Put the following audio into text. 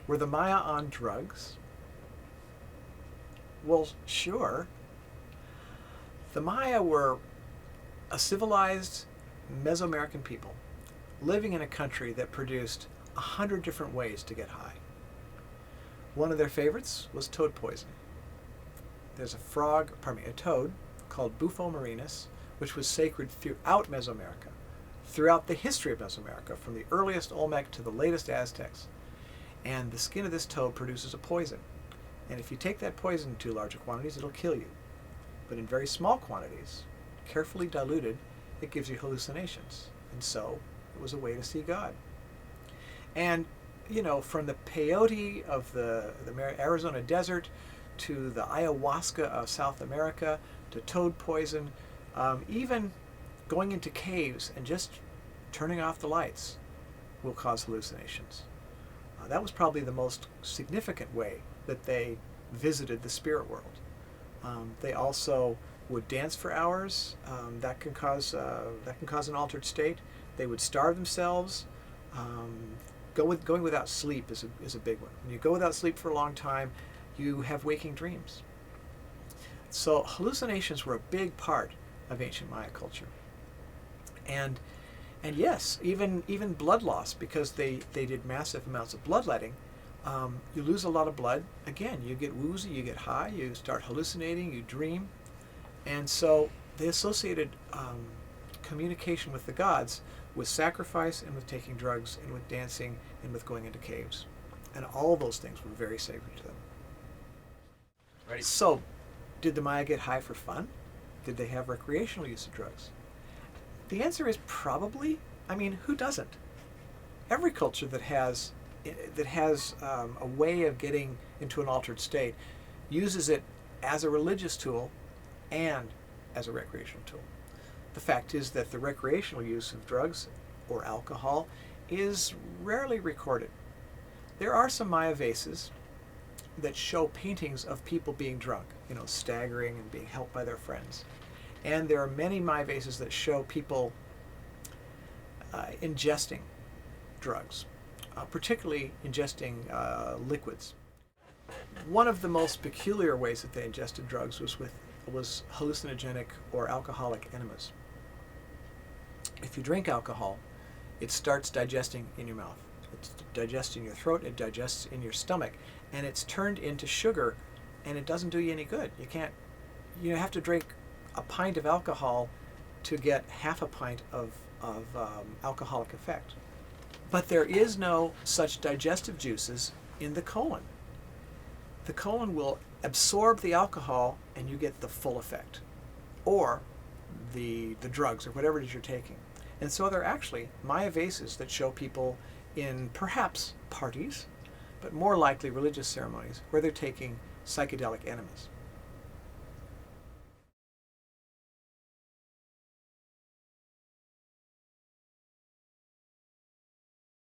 Were the Maya on drugs? Well, sure. The Maya were a civilized Mesoamerican people living in a country that produced 100 different ways to get high. One of their favorites was toad poison. There's a toad called Bufo marinus, which was sacred throughout Mesoamerica, throughout the history of Mesoamerica, from the earliest Olmec to the latest Aztecs. And the skin of this toad produces a poison. And if you take that poison in too large quantities, it'll kill you. But in very small quantities, carefully diluted, it gives you hallucinations. And so it was a way to see God. And, you know, from the peyote of the Arizona desert to the ayahuasca of South America to toad poison, even going into caves and just turning off the lights will cause hallucinations. That was probably the most significant way that they visited the spirit world. They also would dance for hours. That can cause an altered state. They would starve themselves. Going without sleep is a big one. When you go without sleep for a long time, you have waking dreams. So hallucinations were a big part of ancient Maya culture. And yes, even blood loss, because they did massive amounts of bloodletting. You lose a lot of blood. Again, you get woozy, you get high, you start hallucinating, you dream. And so they associated communication with the gods with sacrifice and with taking drugs and with dancing and with going into caves. And all those things were very sacred to them. Right. So, did the Maya get high for fun? Did they have recreational use of drugs? The answer is probably. I mean, who doesn't? Every culture that has a way of getting into an altered state uses it as a religious tool and as a recreational tool. The fact is that the recreational use of drugs or alcohol is rarely recorded. There are some Maya vases that show paintings of people being drunk, you know, staggering and being helped by their friends. And there are many Maya vases that show people ingesting drugs, particularly ingesting liquids. One of the most peculiar ways that they ingested drugs was hallucinogenic or alcoholic enemas. If you drink alcohol, it starts digesting in your mouth. It digests in your throat, it digests in your stomach, and it's turned into sugar, and it doesn't do you any good. You have to drink a pint of alcohol to get half a pint of alcoholic effect. But there is no such digestive juices in the colon. The colon will absorb the alcohol and you get the full effect, or the drugs or whatever it is you're taking. And so there are actually Maya vases that show people in perhaps parties, but more likely religious ceremonies where they're taking psychedelic enemas.